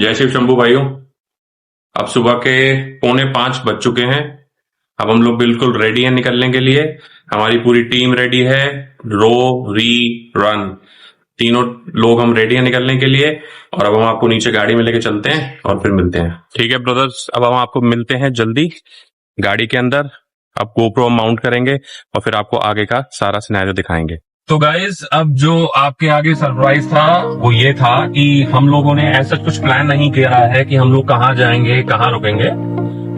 जय शिव शंभू भाइयों। अब सुबह के 4:45 बज चुके हैं। अब हम लोग बिल्कुल रेडी हैं निकलने के लिए। हमारी पूरी टीम रेडी है। रो री रन तीनों लोग हम रेडी हैं निकलने के लिए। और अब हम आपको नीचे गाड़ी में लेके चलते हैं और फिर मिलते हैं। ठीक है ब्रदर्स, अब हम आपको मिलते हैं जल्दी गाड़ी के अंदर। अब GoPro माउंट करेंगे और फिर आपको आगे का सारा सिनेरियो दिखाएंगे। तो गाइस, अब जो आपके आगे सरप्राइज था वो ये था कि हम लोगों ने ऐसा कुछ प्लान नहीं किया है कि हम लोग कहाँ जाएंगे कहाँ रुकेंगे।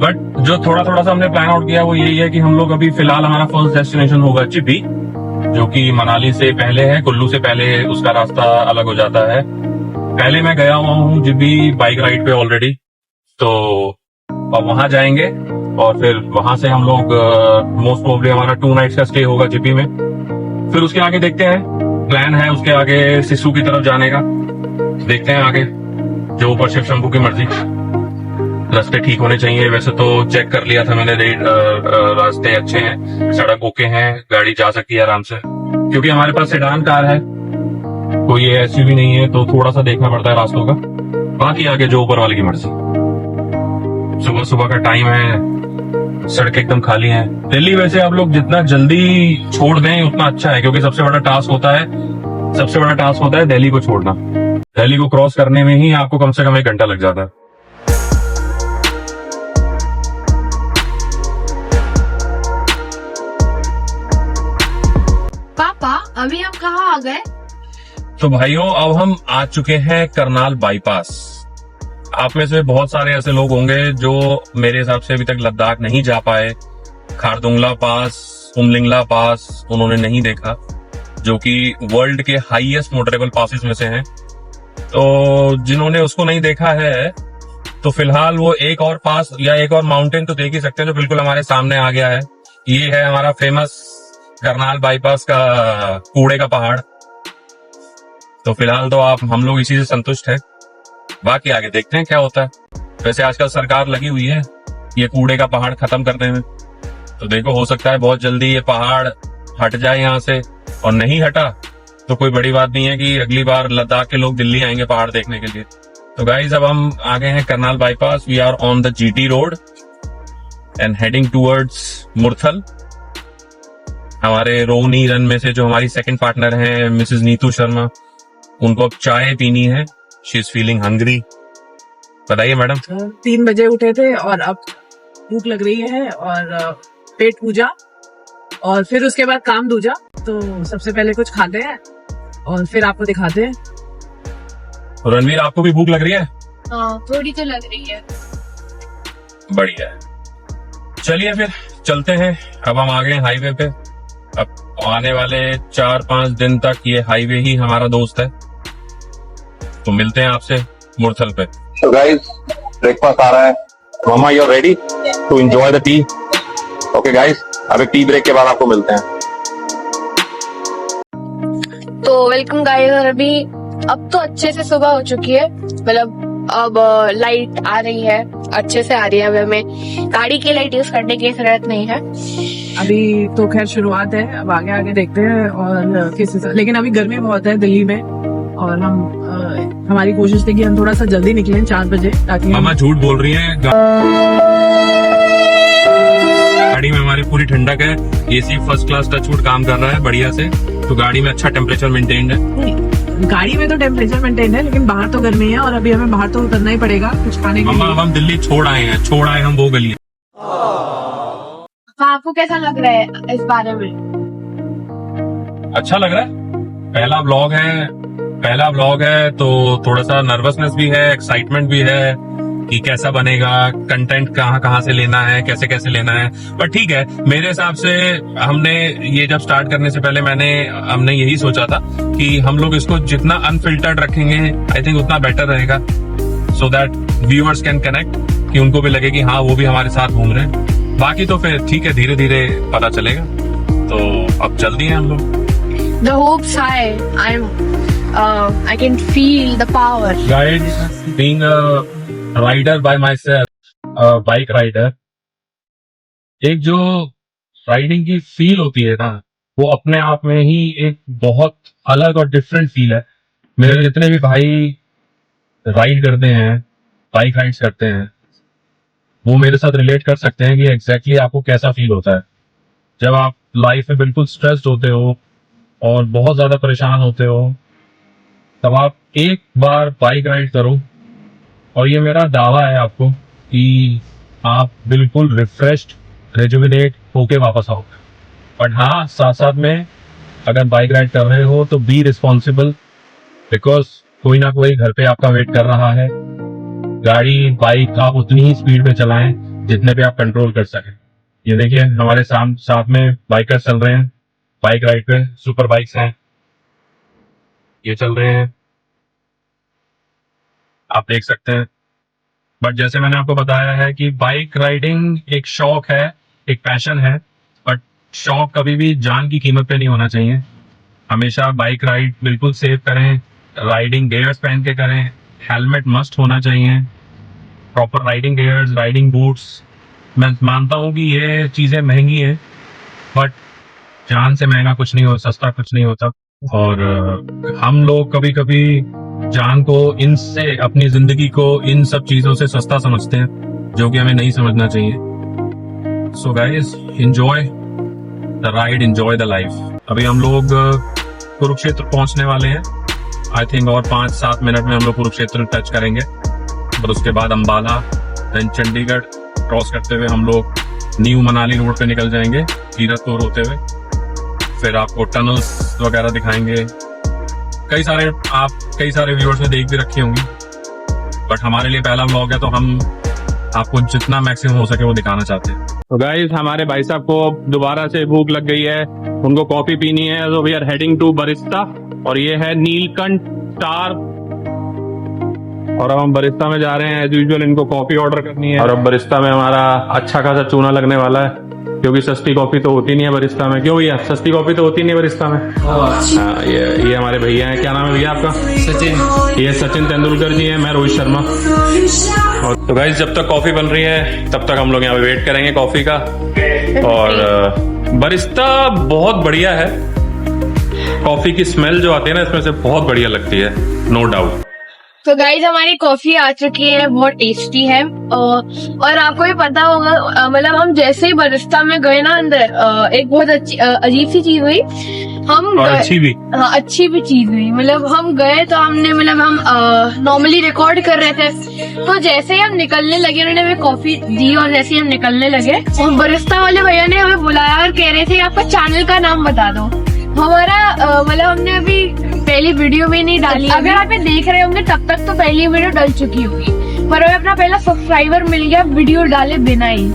बट जो थोड़ा थोड़ा सा हमने प्लान आउट किया वो यही है कि हम लोग अभी फिलहाल हमारा फर्स्ट डेस्टिनेशन होगा चिपी, जो कि मनाली से पहले है। कुल्लू से पहले उसका रास्ता अलग हो जाता है। पहले मैं गया हुआ हूँ चिपी बाइक राइड पे ऑलरेडी, तो अब वहां जाएंगे और फिर वहां से हम लोग मोस्ट प्रोबेबली हमारा 2 नाइट्स का स्टे होगा चिपी में। फिर उसके आगे देखते हैं, प्लान है उसके आगे सिसु की तरफ जाने का। देखते हैं आगे, जो ऊपर शिव शंभू की मर्जी। रास्ते ठीक होने चाहिए। वैसे तो चेक कर लिया था मैंने, रास्ते अच्छे हैं, सड़क ओके हैं, गाड़ी जा सकती है आराम से। क्योंकि हमारे पास सेडान कार है, कोई एसयूवी नहीं है, तो थोड़ा सा देखना पड़ता है रास्तों का। बाकी आगे जो ऊपर वाले की मर्जी। सुबह सुबह का टाइम है, सड़क एकदम खाली है। दिल्ली वैसे आप लोग जितना जल्दी छोड़ दें उतना अच्छा है, क्योंकि सबसे बड़ा टास्क होता है दिल्ली को छोड़ना। दिल्ली को क्रॉस करने में ही आपको कम से कम 1 घंटा लग जाता है। पापा, अभी हम कहाँ आ गए? तो भाइयों, अब हम आ चुके हैं करनाल बाईपास। आप में से बहुत सारे ऐसे लोग होंगे जो मेरे हिसाब से अभी तक लद्दाख नहीं जा पाए। खारदुंगला पास, उमलिंगला पास उन्होंने नहीं देखा, जो कि वर्ल्ड के हाईएस्ट मोटरेबल पासेस में से हैं। तो जिन्होंने उसको नहीं देखा है, तो फिलहाल वो एक और पास या एक और माउंटेन तो देख ही सकते हैं, जो बिल्कुल हमारे सामने आ गया है। ये है हमारा फेमस करनाल बाईपास का कूड़े का पहाड़। तो फिलहाल तो हम लोग इसी से संतुष्ट है। बाकी आगे देखते हैं क्या होता है। वैसे आजकल सरकार लगी हुई है ये कूड़े का पहाड़ खत्म करने में, तो देखो हो सकता है बहुत जल्दी ये पहाड़ हट जाए यहाँ से। और नहीं हटा तो कोई बड़ी बात नहीं है कि अगली बार लद्दाख के लोग दिल्ली आएंगे पहाड़ देखने के लिए। तो गाइस, अब हम आ गए हैं Karnal bypass. We are on the GT road and heading towards Murthal. हमारे रोनी रन में से जो हमारी सेकंड पार्टनर है मिसेस नीतू शर्मा, उनको अब चाय पीनी है। She is feeling hungry. बताइए मैडम। 3 बजे उठे थे और अब भूख लग रही है, और पेट पूजा और फिर उसके बाद काम दूजा। तो सबसे पहले कुछ खाते हैं और फिर आपको दिखाते हैं। रणवीर, आपको भी भूख लग रही है? हाँ, थोड़ी तो लग रही है। बढ़िया है, चलिए फिर चलते हैं। अब हम आ गए हाईवे पे। अब आने वाले 4-5 दिन तक ये हाईवे ही हमारा दोस्त है। तो मिलते हैं आपसे मुरथल पे। So guys, ब्रेकफास्ट आ रहा है। मामा, you are ready to enjoy the tea? Okay guys, अब एक टी ब्रेक के बाद आपको मिलते हैं। तो वेलकम गाइस। और अभी अब तो अच्छे से सुबह हो चुकी है, मतलब अब लाइट आ रही है, अच्छे से आ रही है। अब हमें गाड़ी की लाइट यूज करने की जरूरत नहीं है। अभी तो खैर शुरुआत है, अब आगे आगे देखते हैं। और लेकिन अभी गर्मी बहुत है दिल्ली में, और हमारी कोशिश थी कि हम थोड़ा सा जल्दी निकलें 4 बजे, ताकि मामा झूठ बोल रही है। गाड़ी में हमारी पूरी ठंडक है, एसी फर्स्ट क्लास टचवुड काम कर रहा है बढ़िया से। तो गाड़ी में अच्छा टेम्परेचर मेंटेन्ड है। गाड़ी में तो टेम्परेचर मेंटेन है, लेकिन बाहर तो गर्मी है, और अभी हमें बाहर तो उतरना ही पड़ेगा कुछ खाने के लिए। हम दिल्ली छोड़ आए हम वो गली। आपको कैसा लग रहा है इस बारे में? अच्छा लग रहा है। पहला व्लॉग है तो थोड़ा सा नर्वसनेस भी है, एक्साइटमेंट भी है कि कैसा बनेगा, कंटेंट कहाँ से लेना है, कैसे लेना है। पर ठीक है, मेरे हिसाब से हमने ये जब स्टार्ट करने से पहले हमने यही सोचा था कि हम लोग इसको जितना अनफिल्टर्ड रखेंगे आई थिंक उतना बेटर रहेगा, so that viewers can connect, कि उनको भी लगे कि हाँ वो भी हमारे साथ घूम रहे हैं। बाकी तो फिर ठीक है, धीरे धीरे पता चलेगा। तो अब जल्दी है हम लोग। The hopes high. I can feel the power. Guys, being a rider by myself, a bike rider, एक जो राइडिंग की फील होती है ना, वो अपने आप में ही एक बहुत अलग और डिफरेंट फील है। मेरे जितने भी भाई राइड करते हैं बाइक राइड्स करते हैं वो मेरे साथ रिलेट कर सकते हैं कि एग्जैक्टली आपको कैसा फील होता है जब आप लाइफ में बिल्कुल स्ट्रेस्ड होते हो और बहुत ज्यादा परेशान होते हो। तब आप एक बार बाइक राइड करो और ये मेरा दावा है आपको कि आप बिल्कुल रिफ्रेश्ड रेजुविनेट होके वापस आओगे। बट हाँ, साथ साथ में अगर बाइक राइड कर रहे हो तो बी रिस्पॉन्सिबल, बिकॉज कोई ना कोई घर पे आपका वेट कर रहा है। गाड़ी बाइक आप उतनी ही स्पीड में चलाएं जितने पे आप कंट्रोल कर सकें। ये देखिए हमारे साथ में बाइकर्स चल रहे हैं बाइक राइड पे, सुपर बाइक्स हैं ये चल रहे हैं, आप देख सकते हैं। बट जैसे मैंने आपको बताया है कि बाइक राइडिंग एक शौक है, एक पैशन है, बट शौक कभी भी जान की कीमत पे नहीं होना चाहिए। हमेशा बाइक राइड बिल्कुल सेफ करें, राइडिंग गियर्स पहन के करें, हेलमेट मस्ट होना चाहिए, proper riding gears, riding boots. मैं मानता हूँ कि ये चीज़ें महंगी हैं बट जान से महंगा कुछ नहीं हो, सस्ता कुछ नहीं होता। और हम लोग कभी कभी जान को इनसे, अपनी जिंदगी को इन सब चीजों से सस्ता समझते हैं जो कि हमें नहीं समझना चाहिए। So guys, enjoy the ride, enjoy the life. अभी हम लोग कुरुक्षेत्र पहुंचने वाले हैं। आई थिंक और 5-7 मिनट में हम लोग कुरुक्षेत्र टच करेंगे और उसके बाद अंबाला, देन चंडीगढ़ क्रॉस करते हुए हम लोग न्यू मनाली रोड पे निकल जाएंगे कीरतपुर होते हुए। फिर आपको टनल्स वगैरह दिखाएंगे। कई सारे व्यूअर्स ने देख भी रखी होंगी बट हमारे लिए पहला व्लॉग है तो हम आपको जितना मैक्सिमम हो सके वो दिखाना चाहते हैं। तो गाइस, हमारे भाई साहब को दोबारा से भूख लग गई है, उनको कॉफी पीनी है, तो we are heading to Barista और ये है नीलकंठ स्टार। और अब हम बरिस्ता में जा रहे हैं, एज यूजुअल इनको कॉफी ऑर्डर करनी है। और अब बरिस्ता में हमारा अच्छा खासा चूना लगने वाला है क्योंकि सस्ती कॉफी तो होती नहीं है बरिस्ता में। क्यों भैया, सस्ती कॉफी तो होती नहीं है बरिस्ता में। हाँ, ये हमारे भैया हैं। क्या नाम है भैया आपका? सचिन। ये सचिन तेंदुलकर जी हैं, मैं रोहित शर्मा। और तो गाइस, जब तक कॉफी बन रही है तब तक हम लोग यहाँ पे वेट करेंगे कॉफी का। और बरिस्ता बहुत बढ़िया है, कॉफी की स्मेल जो आती है ना इसमें से बहुत बढ़िया लगती है, नो डाउट। तो गाइज हमारी कॉफी आ चुकी है, बहुत टेस्टी है। और आपको भी पता होगा, मतलब हम जैसे ही बरिस्ता में गए ना अंदर, एक बहुत अच्छी अजीब सी चीज हुई। हम अच्छी भी, हाँ अच्छी भी चीज हुई। मतलब हम गए तो हम नॉर्मली रिकॉर्ड कर रहे थे, तो जैसे ही हम निकलने लगे उन्होंने हमें कॉफी दी और जैसे ही हम निकलने लगे और बरिस्ता वाले भैया ने हमें बुलाया और कह रहे थे आपका चैनल का नाम बता दो। हमारा मतलब हमने अभी पहली वीडियो भी नहीं डाली। अगर आप ये देख रहे होंगे तब तक तो पहली वीडियो डल चुकी होगी, पर हमें अपना पहला सब्सक्राइबर मिल गया वीडियो डाले बिना ही।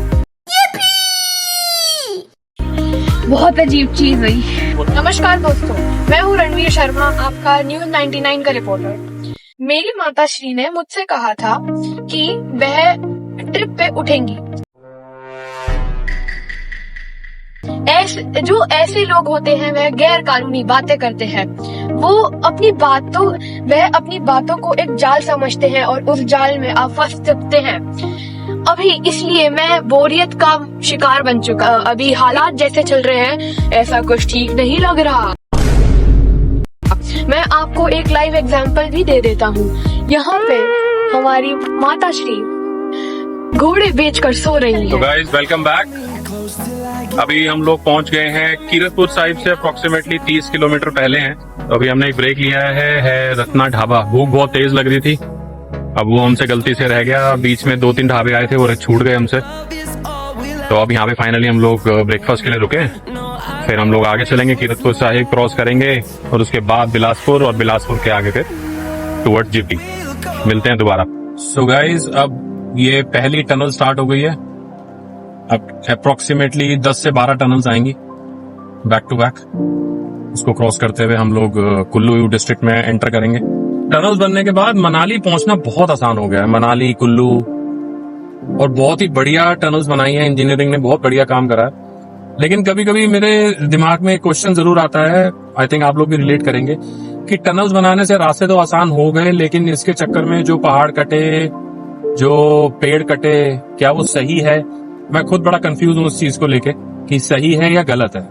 बहुत अजीब चीज हुई। नमस्कार दोस्तों, मैं हूँ रणवीर शर्मा, आपका न्यूज 99 का रिपोर्टर। मेरी माता श्री ने मुझसे कहा था कि वह ट्रिप पे उठेंगी। जो ऐसे लोग होते हैं वह गैर कानूनी बातें करते हैं, वह अपनी बातों को एक जाल समझते हैं और उस जाल में आप फंस सकते हैं। अभी इसलिए मैं बोरियत का शिकार बन चुका। अभी हालात जैसे चल रहे हैं ऐसा कुछ ठीक नहीं लग रहा। मैं आपको एक लाइव एग्जांपल भी दे देता हूँ। यहाँ पे हमारी माता श्री घोड़े बेचकर सो रही है। तो गाइस, वेलकम बैक। अभी हम लोग पहुंच गए हैं कीरतपुर साहिब से अप्रोक्सीमेटली 30 किलोमीटर पहले हैं। तो अभी हमने एक ब्रेक लिया है रत्ना ढाबा। भूख बहुत तेज लग रही थी, अब वो हमसे गलती से रह गया। बीच में 2-3 ढाबे आए थे, वो छूट गए हमसे। तो अब यहाँ पे फाइनली हम लोग ब्रेकफास्ट के लिए रुके। फिर हम लोग आगे चलेंगे, कीरतपुर साहिब क्रॉस करेंगे और उसके बाद बिलासपुर, और बिलासपुर के आगे फिर टुवर्ड्स जीपी। मिलते हैं दोबारा। सो गाइज, अब ये पहली टनल स्टार्ट हो गई है। अब अप्रोक्सीमेटली 10 से 12 टनल्स आएंगी बैक टू बैक। उसको क्रॉस करते हुए हम लोग कुल्लू डिस्ट्रिक्ट में एंटर करेंगे। टनल्स बनने के बाद मनाली पहुंचना बहुत आसान हो गया है। मनाली, कुल्लू, और बहुत ही बढ़िया टनल्स बनाई है, इंजीनियरिंग ने बहुत बढ़िया काम करा है। लेकिन कभी कभी मेरे दिमाग में एक क्वेश्चन जरूर आता है, आई थिंक आप लोग भी रिलेट करेंगे, कि टनल्स बनाने से रास्ते तो आसान हो गए लेकिन इसके चक्कर में जो पहाड़ कटे, जो पेड़ कटे, क्या वो सही है? मैं खुद बड़ा कंफ्यूज हूँ उस चीज को लेके कि सही है या गलत है।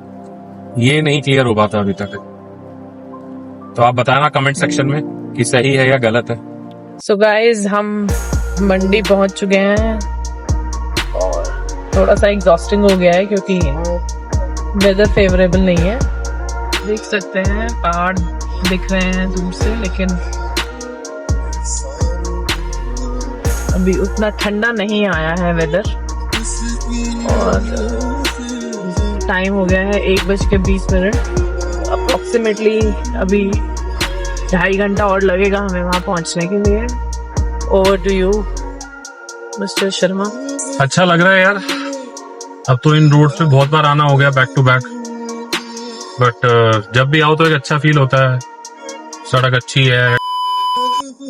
ये नहीं क्लियर हो पाता अभी तक। तो आप बताना कमेंट सेक्शन में कि सही है या गलत है। सो गाइज, हम मंडी पहुंच चुके हैं और थोड़ा सा एग्जॉस्टिंग हो गया है क्योंकि वेदर फेवरेबल नहीं है। देख सकते हैं पहाड़ दिख रहे हैं दूर से, लेकिन अभी उतना ठंडा नहीं आया है वेदर। और टाइम हो गया है 1:20। अप्रोक्सीमेटली अभी 2.5 घंटा और लगेगा हमें वहां पहुंचने के लिए। Over to you Mister Sharma. अच्छा लग रहा है यार, अब तो इन रोड्स पे बहुत बार आना हो गया बैक टू बैक, बट जब भी आओ तो एक अच्छा फील होता है। सड़क अच्छी है।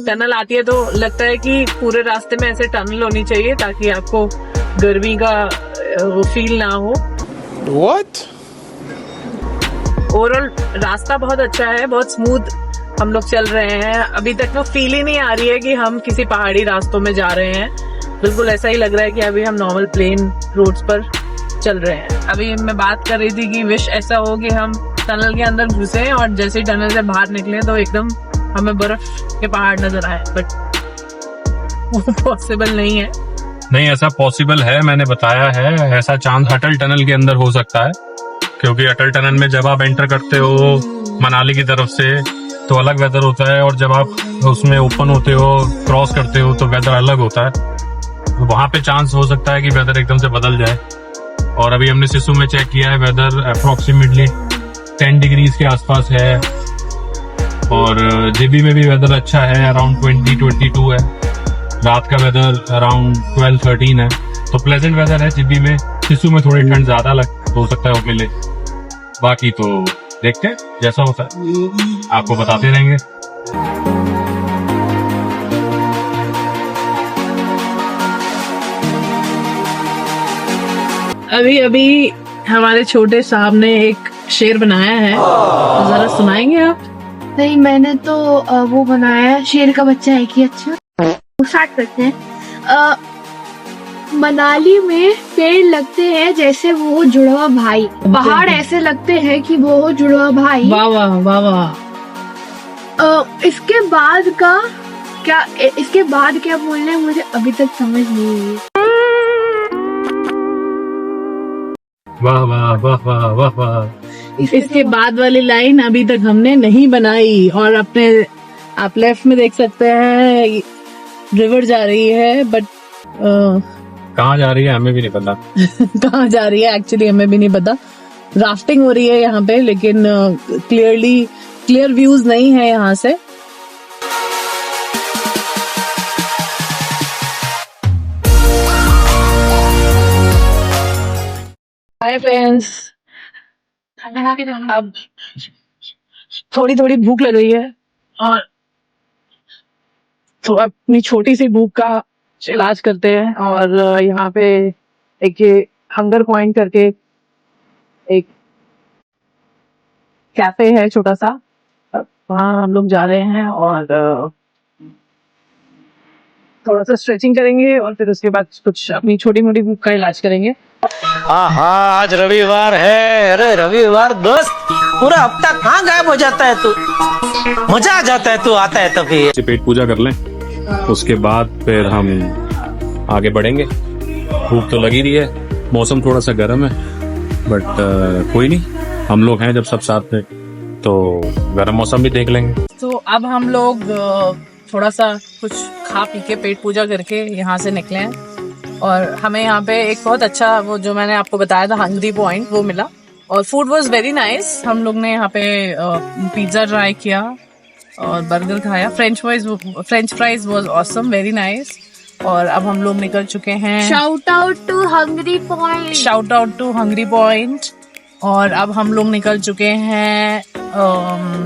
टनल आती है तो लगता है कि पूरे रास्ते में ऐसे टनल होनी चाहिए ताकि आपको गर्मी का वो फील ना हो। What? ओवरऑल रास्ता बहुत अच्छा है, बहुत स्मूथ हम लोग चल रहे हैं। अभी तक वो फील ही नहीं आ रही है कि हम किसी पहाड़ी रास्तों में जा रहे हैं। बिल्कुल ऐसा ही लग रहा है कि अभी हम नॉर्मल प्लेन रोड्स पर चल रहे हैं। अभी मैं बात कर रही थी कि विश ऐसा हो कि हम टनल के अंदर घुसे और जैसे ही टनल से बाहर निकले तो एकदम हमें बर्फ के पहाड़ नजर आए, बट वो पॉसिबल नहीं है। नहीं, ऐसा पॉसिबल है, मैंने बताया है। ऐसा चांस अटल टनल के अंदर हो सकता है, क्योंकि अटल टनल में जब आप एंटर करते हो मनाली की तरफ से तो अलग वेदर होता है, और जब आप उसमें ओपन होते हो, क्रॉस करते हो, तो वेदर अलग होता है। वहां पे चांस हो सकता है कि वेदर एकदम से बदल जाए। और अभी हमने सिसु में चेक किया है, वेदर अप्रोक्सीमेटली 10 डिग्रीज के आसपास है। और जीबी में भी वेदर अच्छा है, अराउंड 20-22 है। रात का वेदर अराउंड 12-13 है, तो प्लेजेंट वेदर है जीबी में। सिसु में थोड़ी ठंड ज्यादा हो सकता है वो मिले। बाकी तो देखते हैं जैसा होता है, आपको बताते रहेंगे। अभी अभी हमारे छोटे साहब ने एक शेर बनाया है, तो जरा सुनाएंगे आप? नहीं, मैंने तो वो बनाया है, शेर का बच्चा है कि अच्छा स्टार्ट करते हैं। मनाली में पेड़ लगते हैं जैसे वो जुड़वा भाई, पहाड़ ऐसे लगते हैं कि वो हो जुड़वा भाई। वाह वाह वाह वाह। इसके बाद क्या बोलने मुझे अभी तक समझ नहीं आई। वाह वाह वाह वाह वाह वाह। इसके बाद वाली लाइन अभी तक हमने नहीं बनाई। और अपने आप लेफ्ट में देख सकते हैं रिवर जा रही है, बट कहाँ जा रही है हमें भी नहीं पता। कहाँ जा रही है एक्चुअली हमें भी नहीं पता। राफ्टिंग हो रही है यहाँ पे, लेकिन क्लियर व्यूज नहीं है यहाँ से। हाय फ्रेंड्स, अब थोड़ी थोड़ी भूख लग रही है और तो अपनी छोटी सी भूख का इलाज करते हैं। और यहाँ पे एक ये हंगर पॉइंट करके एक कैफे है छोटा सा, वहाँ हम लोग जा रहे हैं और थोड़ा सा स्ट्रेचिंग करेंगे और फिर उसके बाद कुछ अपनी छोटी मोटी भूख का इलाज करेंगे। हाँ, आज रविवार है। अरे रविवार दोस्त, पूरा हफ्ता कहाँ गायब हो जाता है तू? मजा आ जाता है तू आता है तभी। पेट पूजा कर लें, उसके बाद फिर हम आगे बढ़ेंगे। भूख तो लगी रही है, मौसम थोड़ा सा गर्म है, बट कोई नहीं, हम लोग हैं जब सब साथ में, तो गर्म मौसम भी देख लेंगे। तो अब हम लोग थोड़ा सा कुछ खा पी के पेट पूजा करके यहाँ से निकले हैं। और हमें यहाँ पे एक बहुत अच्छा, वो जो मैंने आपको बताया था हंग्री पॉइंट, वो मिला और फूड वाज वेरी नाइस। हम लोग ने यहाँ पे पिज्जा ट्राई किया और बर्गर खाया। French fries was awesome, very nice. और अब हम लोग निकल चुके हैं। Shout out to Hungry Point. Shout out to Hungry Point. और अब हम लोग निकल चुके हैं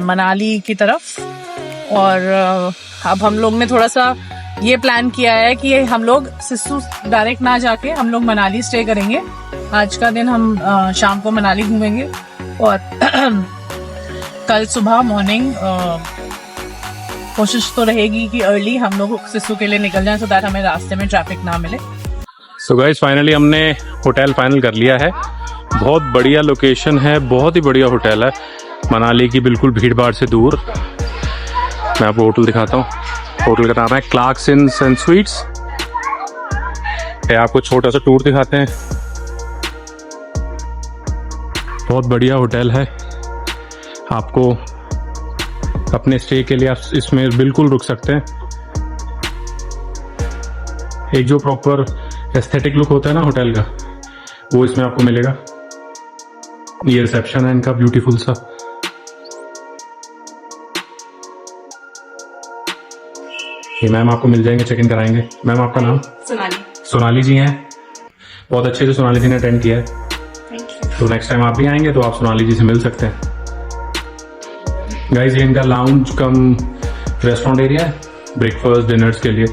मनाली की तरफ। और अब हम लोग ने थोड़ा सा ये प्लान किया है कि हम लोग सिस्सू डायरेक्ट ना जाके हम लोग मनाली स्टे करेंगे। आज का दिन हम शाम को मनाली घूमेंगे और कल सुबह मॉर्निंग कोशिश तो रहेगी कि अर्ली हम लोग सिस्सू के लिए निकल जाएं, सो दैट हमें रास्ते में ट्रैफिक ना मिले। सो गाइस, फाइनली हमने होटल फाइनल कर लिया है। बहुत बढ़िया लोकेशन है, बहुत ही बढ़िया होटल है, मनाली की बिल्कुल भीड़ भाड़ से दूर। मैं आपको होटल दिखाता हूँ। होटल का नाम है क्लार्क्स इन्स एंड स्वीट्स। है, आपको छोटा सा टूर दिखाते हैं। बहुत बढ़िया होटल है, आपको अपने स्टे के लिए आप इसमें बिल्कुल रुक सकते हैं। एक जो प्रॉपर एस्थेटिक लुक होता है ना होटल का, वो इसमें आपको मिलेगा। ये रिसेप्शन है इनका ब्यूटीफुल सा। ये मैम आपको मिल जाएंगे, चेक इन कराएंगे। मैम आपका नाम? सोनाली जी हैं। बहुत अच्छे से सोनाली जी ने अटेंड किया है, तो नेक्स्ट टाइम आप भी आएंगे तो आप सोनाली जी से मिल सकते हैं। गाइस ये इनका लाउंज कम रेस्टोरेंट एरिया है, ब्रेकफास्ट डिनर्स के लिए।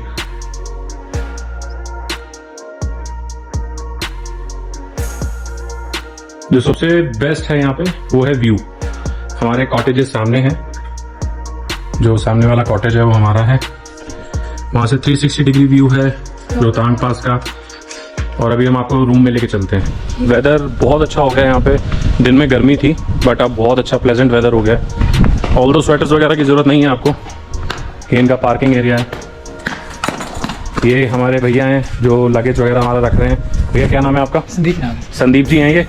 जो सबसे बेस्ट है यहाँ पे वो है व्यू। हमारे कॉटेजेस सामने हैं, जो सामने वाला कॉटेज है वो हमारा है। वहां से 360 डिग्री व्यू है रोहतांग पास का। और अभी हम आपको रूम में लेके चलते हैं। वेदर बहुत अच्छा हो गया यहाँ पे, दिन में गर्मी थी बट अब बहुत अच्छा प्लेजेंट वेदर हो गया। ऑल दो स्वेटर्स वगैरह की जरूरत नहीं है आपको। ये इनका पार्किंग एरिया है। ये हमारे भैया हैं जो लगेज वगैरह हमारा रख रहे हैं। भैया क्या नाम है आपका? संदीप नाम। संदीप जी हैं ये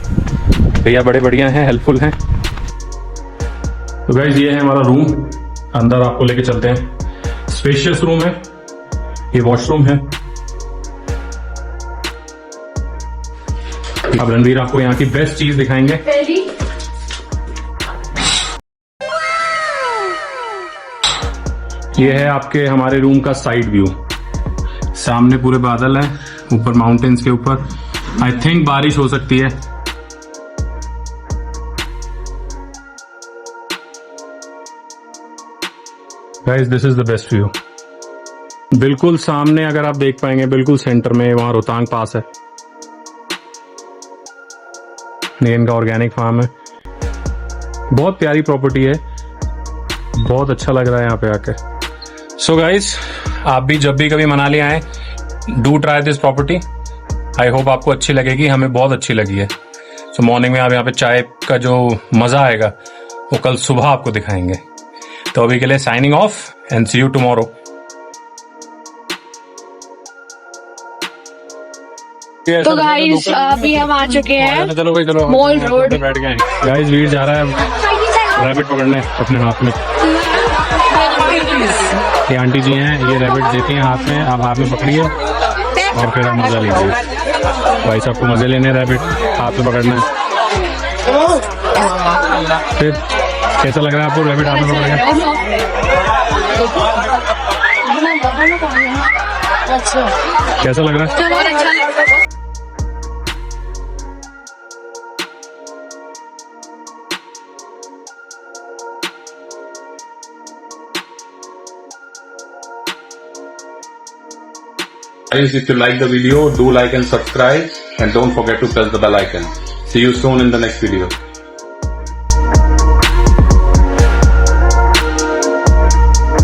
भैया, बड़े बढ़िया हैं, हेल्पफुल हैं। तो गाइस ये है हमारा रूम, अंदर आपको लेके चलते हैं। स्पेशियस रूम है, ये वॉशरूम है। अब रणवीर आपको यहाँ की बेस्ट चीज दिखाएंगे। ये है आपके हमारे रूम का साइड व्यू। सामने पूरे बादल है, ऊपर माउंटेन्स के ऊपर आई थिंक बारिश हो सकती है। Guys this is the best view. बिल्कुल सामने अगर आप देख पाएंगे, बिल्कुल सेंटर में वहां रोहतांग पास है। ये इनका ऑर्गेनिक फार्म है, बहुत प्यारी प्रॉपर्टी है, बहुत अच्छा लग रहा है यहाँ पे आके। सो गाइस आप भी जब भी कभी मनाली आए, do try this property. I hope आपको अच्छी लगेगी, हमें बहुत अच्छी लगी है। सो मॉर्निंग में आप यहाँ पे चाय का जो मजा आएगा वो कल सुबह आपको दिखाएंगे। तो अभी के लिए signing off and see you tomorrow. तो गाइस अभी हम आ चुके हैं चलो भाई चलो, मॉल रोड। बैठ गए। गाइस वीर जा रहा है रैबिट पकड़ने अपने हाथ में। ये आंटी जी हैं, ये रैबिट देती हैं हाथ में, आप हाथ में पकड़िए और फिर आप मजा लीजिए। भाई साहब को मजे लेने, रैबिट हाथ में पकड़ना है। फिर कैसा लग रहा है आपको रैबिट हाथ में पकड़ के? कैसा लग रहा है? Guys, if you like the video, do like and subscribe and don't forget to press the bell icon. See you soon in the next video.